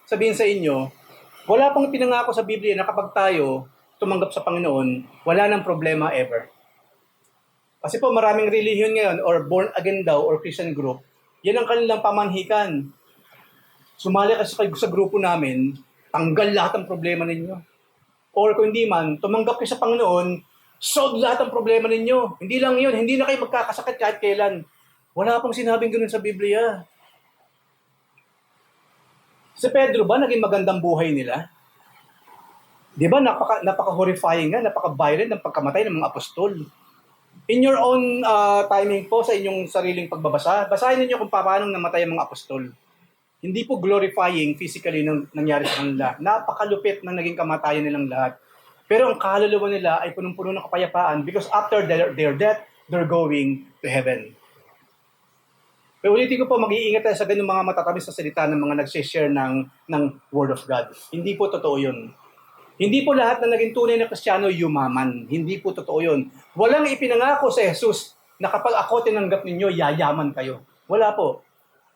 sabihin sa inyo, wala pong pinangako sa Biblia na kapag tayo tumanggap sa Panginoon, wala nang problema ever. Kasi po maraming religion ngayon or born again daw or Christian group, yan ang kanilang pamanhikan. Sumali kasi kayo sa grupo namin, tanggal lahat ng problema ninyo. Or kung hindi man, tumanggap kayo sa Panginoon, solve lahat ng problema ninyo. Hindi lang yun, hindi na kayo magkakasakit kahit kailan. Wala pong sinabing ganoon sa Biblia. Si Pedro ba, naging magandang buhay nila? Di ba, napaka-horrifying nga, napaka-violent ng pagkamatay ng mga apostol. In your own timing po, sa inyong sariling pagbabasa, basahin niyo kung paano namatay ang mga apostol. Hindi po glorifying physically nang nangyari sa kanila. Napakalupit ng naging kamatayan nilang lahat. Pero ang kaluluwa nila ay punong-puno ng kapayapaan because after their death, they're going to heaven. Pero ulitin ko po, mag-iingat tayo sa ganung mga matatamis na salita ng mga nag-share ng Word of God. Hindi po totoo yun. Hindi po lahat na naging tunay na Kristiyano yumaman. Hindi po totoo yun. Walang ipinangako sa Jesus na kapag ako tinanggap ninyo, yayaman kayo. Wala po.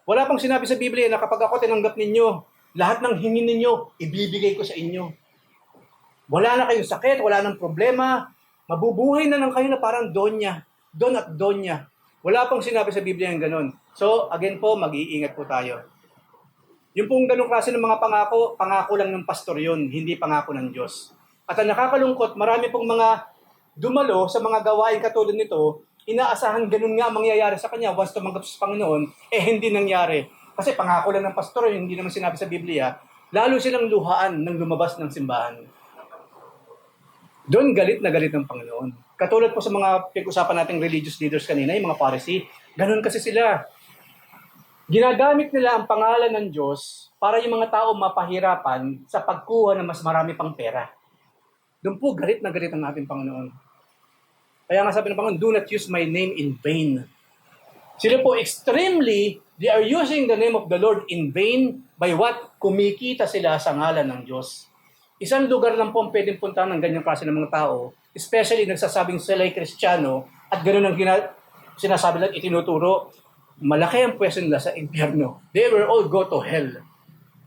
Wala pong sinabi sa Biblia na kapag ako tinanggap ninyo, lahat ng hingin ninyo, ibibigay ko sa inyo. Wala na kayong sakit, wala nang problema, mabubuhay na lang kayo na parang donya, don at donya. Wala pong sinabi sa Biblia yung ganun. So, again po, mag-iingat po tayo. Yung pong ganung klase ng mga pangako lang ng pastor yun, hindi pangako ng Diyos. At ang nakakalungkot, marami pong mga dumalo sa mga gawain katulad nito, inaasahan ganun nga mangyayari sa kanya once tumanggap sa Panginoon, hindi nangyari. Kasi pangako lang ng pastor, hindi naman sinabi sa Biblia, lalo silang luhaan nang lumabas ng simbahan. Doon galit na galit ng Panginoon. Katulad po sa mga pag-usapan nating religious leaders kanina, yung mga Pharisee, ganun kasi sila. Ginagamit nila ang pangalan ng Diyos para yung mga tao mapahirapan sa pagkuha ng mas marami pang pera. Doon po galit na galit ang ating Panginoon. Kaya nga sabi ng Panginoon, do not use my name in vain. Sila po they are using the name of the Lord in vain by what? Kumikita sila sa ngalan ng Diyos. Isang lugar lang po ang pwedeng puntahan ng ganyang klase ng mga tao, especially nagsasabing sila ay Kristiyano at ganoon ang sinasabi lang itinuturo, malaki ang pwesto nila sa impyerno. They will all go to hell.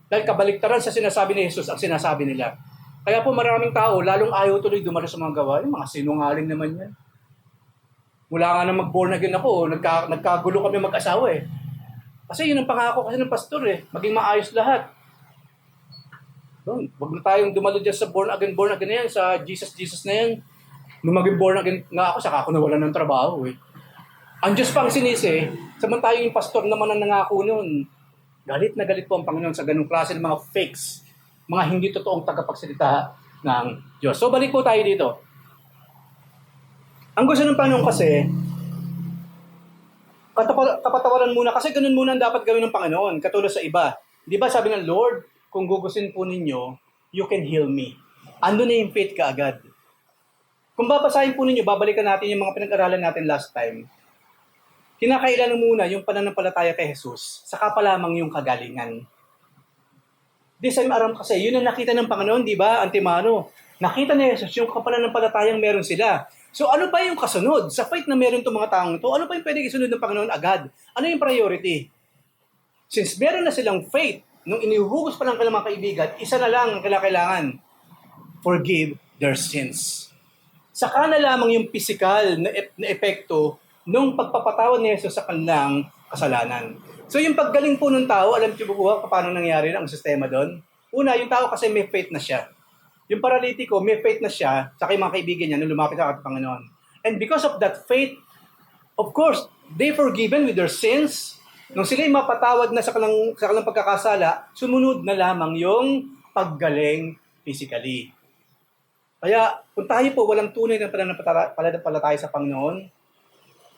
Dahil kabaliktaran sa sinasabi ni Jesus ang sinasabi nila. Kaya po maraming tao, lalong ayaw tuloy dumalo sa mga gawain, mga sinungaling naman yan. Mula nga na mag-born again ako, nagkagulo kami mag-asawa eh. Kasi yun ang pangako kasi ng pastor eh, maging maayos lahat. Huwag na tayong dumalo dyan sa born again na yan, sa Jesus na yan. Nung maging born again nga ako, saka ako nawalan ng trabaho eh. Ang Diyos pang sinisi, samantayo yung pastor naman ang nangako nun. Galit na galit po ang Panginoon sa ganung klase ng mga fakes, mga hindi totoong tagapagsalita ng Diyos. So balik po tayo dito. Ang gusto ng Panginoon kasi, Kapatawaran muna, kasi ganun muna ang dapat gawin ng Panginoon, katulad sa iba. Di ba sabi ng Lord, kung gugustuhin po ninyo, you can heal me. Ando na yung faith ka agad. Kung babasahin po ninyo, babalikan natin yung mga pinag-aralan natin last time. Kinakailangan muna yung pananampalataya kay Jesus, saka pa lamang yung kagalingan. This time aram kasi, yun ang nakita ng Panginoon, di ba, Antimano? Nakita ni Jesus yung pananampalatayang meron sila. So ano ba yung kasunod? Sa faith na meron itong mga taong ito, ano pa yung pwede isunod ng Panginoon agad? Ano yung priority? Since meron na silang faith, nung inihuhugos pa lang kanilang mga kaibigan, isa na lang ang kailangan, forgive their sins. Saka na lamang yung physical na epekto nung pagpapatawad ni Jesus sa kanilang kasalanan. So yung paggaling po ng tao, alam niyo ba paano nangyari ang sistema doon? Una, yung tao kasi may faith na siya. Yung paralitiko, may faith na siya sa kay mga kaibigan niya nung lumapit sa ating Panginoon. And because of that faith, of course, they forgiven with their sins. Nung sila'y mapatawad na sa kanilang pagkakasala, sumunod na lamang yung paggaling physically. Kaya kung tayo po walang tunay na pananampalataya sa Panginoon,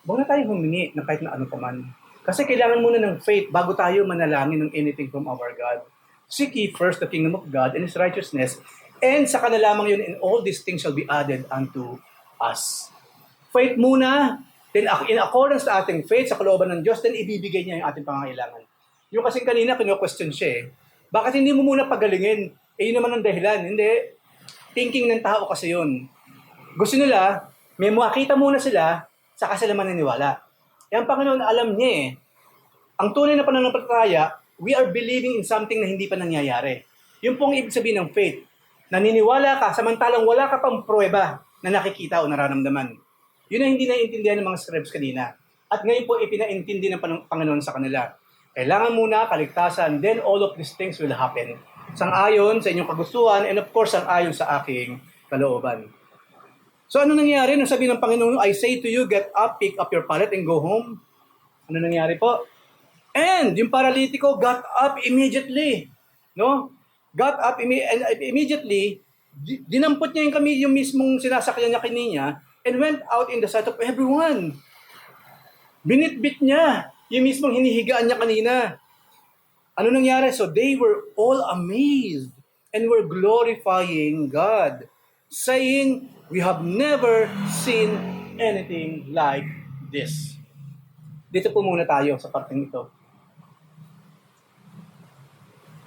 huwag na tayo humingi na kahit na ano pa man. Kasi kailangan muna ng faith bago tayo manalangin ng anything from our God. Seek ye first the kingdom of God and His righteousness, and saka na lamang yun, and all these things shall be added unto us. Faith muna, then in accordance sa ating faith, sa kalooban ng Diyos, then ibibigay niya yung ating pangangailangan. Yung kasing kanina, kino-question siya bakit hindi mo muna pagalingin? Yun naman ang dahilan. Hindi. Thinking ng tao kasi yun. Gusto nila, may makita muna sila, saka sila maniniwala. Ang Panginoon, alam niya ang tunay na pananampalataya, we are believing in something na hindi pa nangyayari. Yun pong ibig sabihin ng faith. Naniniwala ka, samantalang wala ka pang pruweba na nakikita o nararamdaman. Yun ang hindi naiintindihan ng mga scribes kanina. At ngayon po ipinaintindi ng Panginoon sa kanila. Kailangan muna kaligtasan, then all of these things will happen. Sang-ayon sa inyong kagustuhan, and of course, sang-ayon sa aking kalooban. So ano nangyari nung sabi ng Panginoon, I say to you, get up, pick up your pallet, and go home? Ano nangyari po? And yung paralitiko got up immediately. No? Got up immediately, dinampot niya yung mismong sinasakyan niya kaniya, and went out in the sight of everyone. Binitbit niya yung mismong hinihigaan niya kanina. Ano nangyari? So they were all amazed and were glorifying God, saying, we have never seen anything like this. Dito po muna tayo sa parteng ito.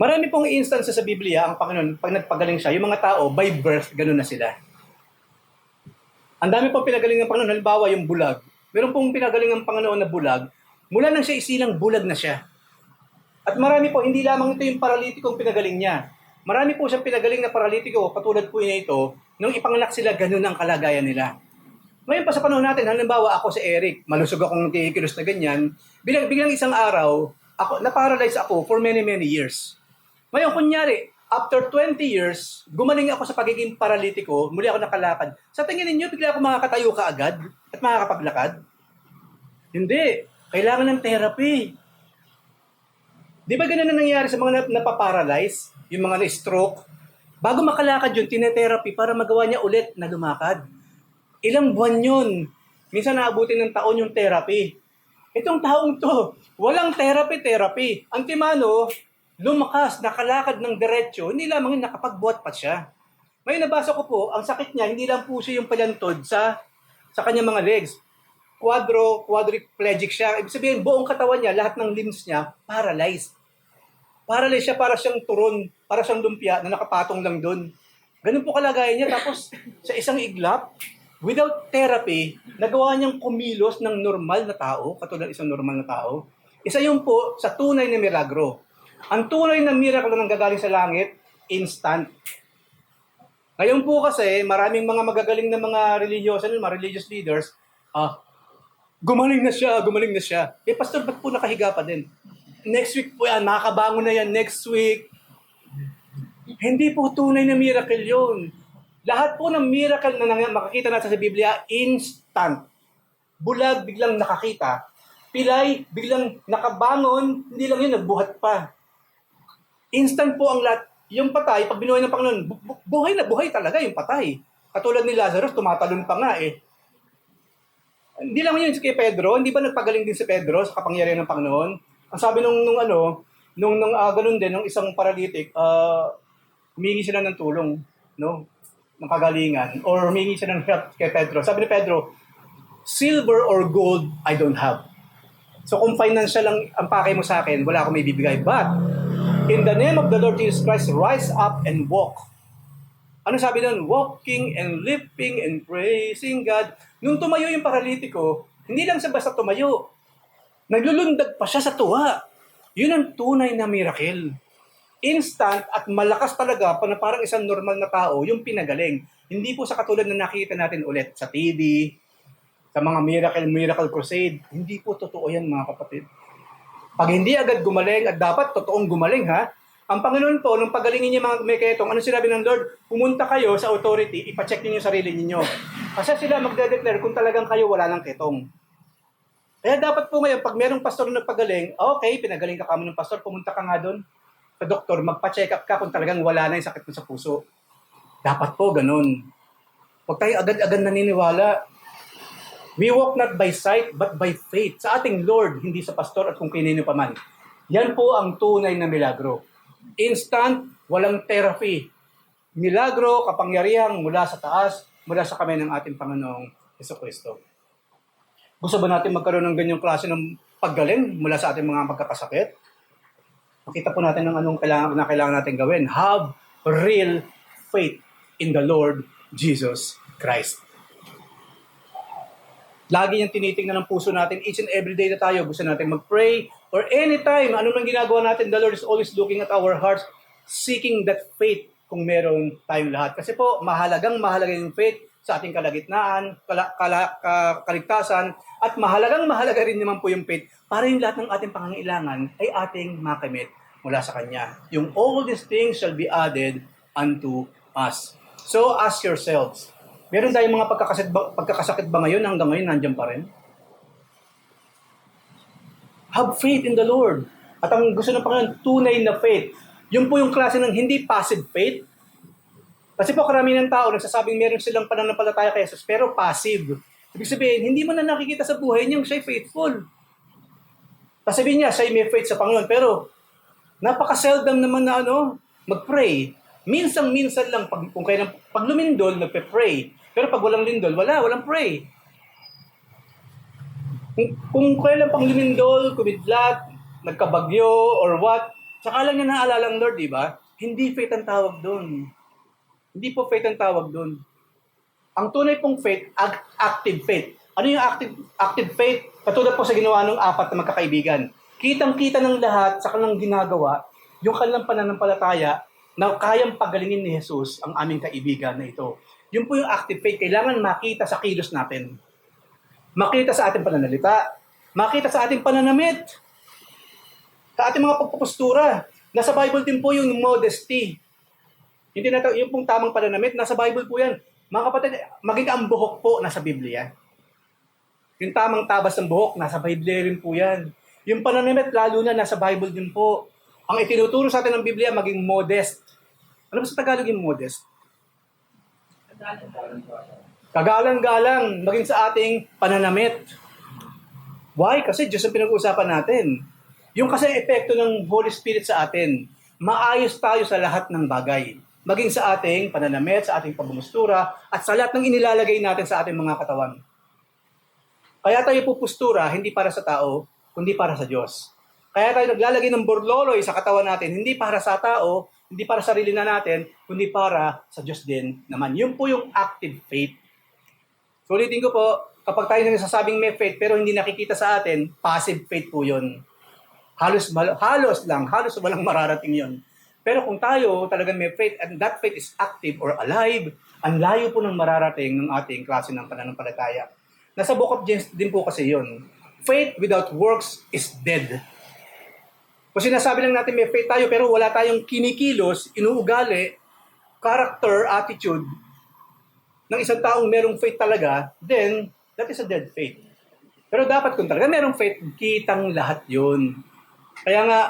Marami pong instances sa Biblia, ang Panginoon, pag nagpagaling siya, yung mga tao, by birth, ganun na sila. Ang dami pong pinagaling ng Panginoon, halimbawa yung bulag. Meron pong pinagaling ng Panginoon na bulag, mula nang siya isilang bulag na siya. At marami po, hindi lamang ito yung paralitikong pinagaling niya. Marami po siyang pinagaling na paralitiko, katulad po niya ito, nung ipanganak sila, ganun ang kalagayan nila. Ngayon pa sa panahon natin, halimbawa ako si Eric, malusog akong kikilos na ganyan, biglang isang araw, na-paralyze ako for many years. Ngayon, kunyari, after 20 years, gumaling ako sa pagiging paralitiko, muli ako nakalakad. Sa tingin ninyo, bigla ako makakatayo ka agad at makakapaglakad? Hindi. Kailangan ng therapy. Di ba ganun na nangyari sa mga napaparalyze? Yung mga na-stroke? Bago makalakad yun, tinetherapy para magawa niya ulit na lumakad. Ilang buwan yun. Minsan naabutin ng taon yung therapy. Itong taong to, walang therapy. Antimano, lumakas, nakalakad ng diretsyo, hindi lamang nakapagbuhat pa siya. Ngayon nabasa ko po, ang sakit niya, hindi lang po siya yung palantod sa kanyang mga legs. Quadriplegic siya. Ibig sabihin, buong katawan niya, lahat ng limbs niya, paralyzed. Paralyzed siya, para siyang turon, para siyang lumpia na nakapatong lang doon. Ganun po kalagayan niya. Tapos, sa isang iglap, without therapy, nagawa niyang kumilos ng normal na tao, katulad isang normal na tao. Isa yun po sa tunay na milagro. Ang tunay na miracle na nanggagaling sa langit, instant. Ngayon po kasi, maraming mga magagaling na mga mga religious leaders, gumaling na siya. Pastor, ba't po nakahiga pa din? Next week po yan, makakabangon na yan next week. Hindi po tunay na miracle yun. Lahat po ng miracle na makakita natin sa Biblia, instant. Bulag, biglang nakakita. Pilay, biglang nakabangon, hindi lang yun, nagbuhat pa. Instant po ang lahat. Yung patay, pag binuhay ng Panginoon, buhay na buhay talaga yung patay. Katulad ni Lazarus, tumatalon pa nga . Hindi lang yun kay Pedro, hindi ba nagpagaling din si Pedro sa kapangyarihan ng Panginoon? Ang sabi ganun din, nung isang paralytic, humingi sila ng tulong, no? Ng kagalingan, or humingi sila ng help kay Pedro. Sabi ni Pedro, silver or gold, I don't have. So kung financial lang ang pakay mo sa akin, wala akong may bibigay. But, in the name of the Lord Jesus Christ, rise up and walk. Ano sabi doon? Walking and leaping and praising God. Nung tumayo yung paralitiko, hindi lang siya basta tumayo. Naglulundag pa siya sa tuwa. Yun ang tunay na miracle. Instant at malakas talaga na parang isang normal na tao yung pinagaling. Hindi po sa katulad na nakita natin ulit sa TV, sa mga miracle crusade. Hindi po totoo yan, mga kapatid. Pag hindi agad gumaling, at dapat totoong gumaling, ha? Ang Panginoon po, nung pagalingin niya mga meketong, ano sinabi ng Lord? Pumunta kayo sa authority, ipacheck niyo yung sarili niyo. Kasi sila magde-declare kung talagang kayo wala ng ketong. Kaya dapat po ngayon, pag merong pastor na nagpagaling, okay, pinagaling ka kamo ng pastor, pumunta ka nga doon sa doktor, magpa-check up ka kung talagang wala na yung sakit mo sa puso. Dapat po ganun. Huwag tayo agad-agad naniniwala. We walk not by sight, but by faith. Sa ating Lord, hindi sa pastor at kung kinino pa man. Yan po ang tunay na milagro. Instant, walang therapy. Milagro, kapangyarihan mula sa taas, mula sa kamay ng ating Panginoong Jesucristo. Gusto ba natin magkaroon ng ganyang klase ng paggaling mula sa ating mga magkakasakit? Makita po natin ng anong kailangan natin gawin. Have real faith in the Lord Jesus Christ. Lagi niyang tinitingnan ng puso natin each and every day na tayo. Gusto natin mag-pray or anytime, ano nang ginagawa natin, the Lord is always looking at our hearts, seeking that faith kung meron tayong lahat. Kasi po, mahalaga yung faith sa ating kalagitnaan, kaligtasan, at mahalaga rin naman po yung faith para yung lahat ng ating pangangailangan ay ating makamit mula sa Kanya. Yung all these things shall be added unto us. So ask yourselves, meron tayong mga pagkakasakit ba ngayon, hanggang ngayon nandiyan pa rin? Have faith in the Lord. At ang gusto ng Panginoon, tunay na faith. Yun po yung klase ng hindi passive faith. Kasi po karamihan ng tao nagsasabing meron silang pananampalataya kay Jesus, pero passive. Ibig sabihin, hindi mo na nakikita sa buhay niya siya'y faithful. Sasabihin niya, siya'y may faith sa Panginoon, pero napaka-seldom naman na mag-pray. Minsan lang, pag lumindol, nagpe-pray. Pero pag walang lindol, walang pray. Kung kailan pang lumindol, kumidlat, nagkabagyo, or what, saka lang niya naalala ang Lord, di ba? Hindi faith ang tawag doon. Hindi po faith ang tawag doon. Ang tunay pong faith, active faith. Ano yung active faith? Katulad po sa ginawa ng 4 na magkakaibigan. Kitang-kita ng lahat sa kanilang ginagawa, yung kanilang pananampalataya na kayang pagalingin ni Jesus ang aming kaibigan na ito. Yun po yung active faith. Kailangan makita sa kilos natin. Makita sa ating pananalita. Makita sa ating pananamit. Sa ating mga pagpupustura. Nasa Bible din po yung modesty. Yung pong tamang pananamit, nasa Bible po yan. Mga kapatid, maging ang buhok po nasa Biblia. Yung tamang tabas ng buhok, nasa Biblia rin po yan. Yung pananamit, lalo na nasa Bible din po. Ang itinuturo sa atin ng Biblia, maging modest. Ano ba sa Tagalog yung modest? Kagalang-galang, maging sa ating pananamit. Why? Kasi Diyos ang pinag-uusapan natin. Yung kasi epekto ng Holy Spirit sa atin, maayos tayo sa lahat ng bagay. Maging sa ating pananamit, sa ating pagmustura, at sa lahat ng inilalagay natin sa ating mga katawan. Kaya tayo pupustura, hindi para sa tao, kundi para sa Diyos. Kaya tayo naglalagay ng borloloy sa katawan natin, hindi para sa tao, hindi para sa sarili na natin, kundi para sa Diyos din naman. Yun po yung active faith. So ulitin ko po, kapag tayo nagsasabing may faith pero hindi nakikita sa atin, passive faith po yun. Halos walang mararating yun. Pero kung tayo talagang may faith and that faith is active or alive, ang layo po ng mararating ng ating klase ng pananampalataya. Nasa Book of James din po kasi yun. Faith without works is dead. Kung sinasabi lang natin may faith tayo pero wala tayong kinikilos, inuugali, character, attitude ng isang taong merong faith talaga, then that is a dead faith. Pero dapat kung talaga merong faith, kitang lahat yun. Kaya nga,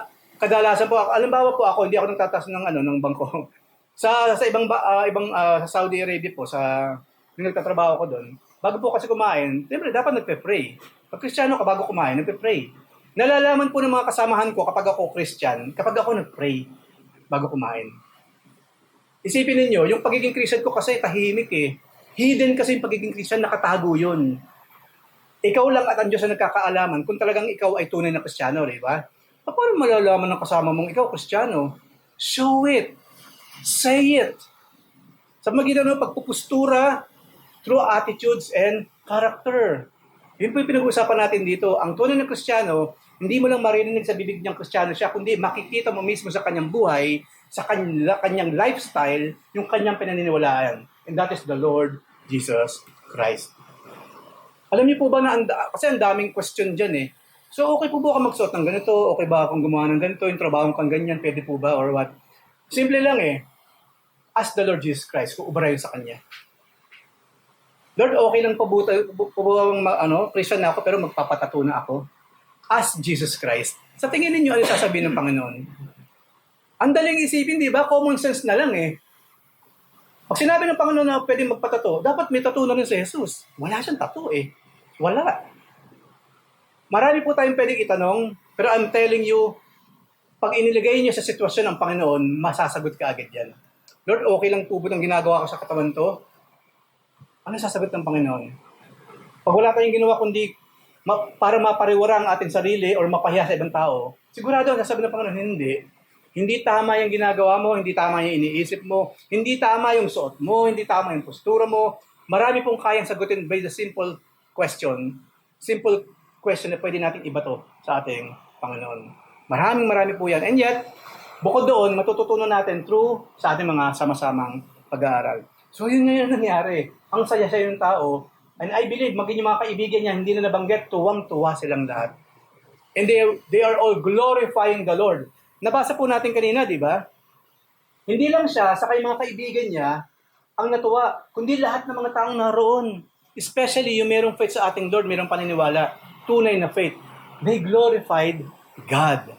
kadalasan po ako, alimbawa po ako, hindi ako nagtataas ng bangko. Sa ibang sa Saudi Arabia po, nung nagtatrabaho ko doon, bago po kasi kumain, siyempre dapat nagpe-pray. Pag Kristiyano ka, bago kumain, nagpe-pray. Nalalaman po ng mga kasamahan ko kapag ako Christian, kapag ako nag-pray bago kumain. Isipin ninyo, yung pagiging Christian ko kasi tahimik eh. Hidden kasi yung pagiging Christian, nakatago yun. Ikaw lang at ang Diyos ang nagkakaalaman kung talagang ikaw ay tunay na Kristiyano, di ba? Paano malalaman ng kasama mong ikaw Kristiyano? Show it. Say it. Sa magitan ng pagpupustura, through attitudes and character. Yun po yung pinag-uusapan natin dito. Ang tunay na Kristiyano, hindi mo lang marinig sa bibig niyang Kristiyano siya, kundi makikita mo mismo sa kanyang buhay, sa kanyang lifestyle, yung kanyang pinaniniwalaan. And that is the Lord Jesus Christ. Alam niyo po ba na, kasi ang daming question dyan eh. So okay po ba ako magsuot ng ganito? Okay ba akong gumawa ng ganito? Yung trabaho kang ganyan, pwede po ba? Or what? Simple lang eh. Ask the Lord Jesus Christ kung ubra yun sa Kanya. Lord, okay lang po Christian na ako pero magpapatato na ako. Ask Jesus Christ. Sa tingin ninyo, ano sasabihin ng Panginoon? Ang daling isipin, di ba? Common sense na lang eh. Pag sinabi ng Panginoon na pwede magpatato, dapat may tattoo na rin si Jesus. Wala siyang tattoo eh. Wala. Marami po tayong pwedeng itanong, pero I'm telling you, pag iniligay niyo sa sitwasyon ng Panginoon, masasagot ka agad yan. Lord, okay lang po ba ang ginagawa ko sa katawan to? Ano sasagot ng Panginoon? Pag wala tayong ginawa kundi para mapariwara ang ating sarili or mapahiya sa ibang tao, sigurado sasagot ng Panginoon, hindi. Hindi tama yung ginagawa mo, hindi tama yung iniisip mo, hindi tama yung suot mo, hindi tama yung postura mo. Marami pong kayang sagutin by the simple question. Simple question na pwede natin ibato sa ating Panginoon. Marami po yan. And yet, bukod doon, matututunan natin through sa ating mga sama-samang pag-aaral. So yun ngayon nangyari. Ang saya-saya yung tao. And I believe, maging yung mga kaibigan niya, hindi na nabanggit, tuwang-tuwa silang lahat. And they are all glorifying the Lord. Nabasa po natin kanina, di ba? Hindi lang siya, sa kanyang mga kaibigan niya, ang natuwa, kundi lahat ng mga taong naroon. Especially yung merong faith sa ating Lord, merong paniniwala, tunay na faith. They glorified God.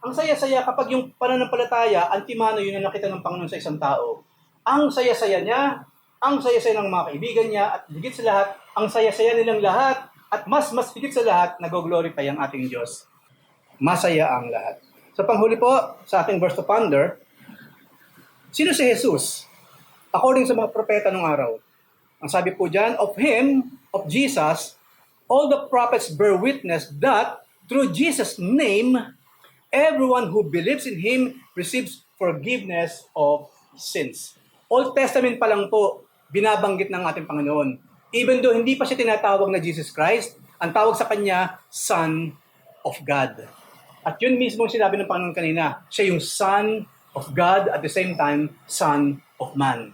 Ang saya-saya kapag yung pananampalataya, antimano yun na nakita ng Panginoon sa isang tao. Ang saya-saya niya, ang saya-saya ng mga kaibigan niya, at higit sa lahat, ang saya-saya nilang lahat, at mas higit sa lahat, nag-glorify ang ating Diyos. Masaya ang lahat. Sa panghuli po, sa ating verse to ponder, sino si Jesus? According sa mga propeta ng araw. Ang sabi po dyan, of Him, of Jesus, all the prophets bear witness that through Jesus' name, everyone who believes in Him receives forgiveness of sins. Old Testament pa lang po, binabanggit ng ating Panginoon. Even though hindi pa siya tinatawag na Jesus Christ, ang tawag sa Kanya, Son of God. At yun mismo sinabi ng Panginoon kanina, siya yung Son of God at the same time, Son of Man.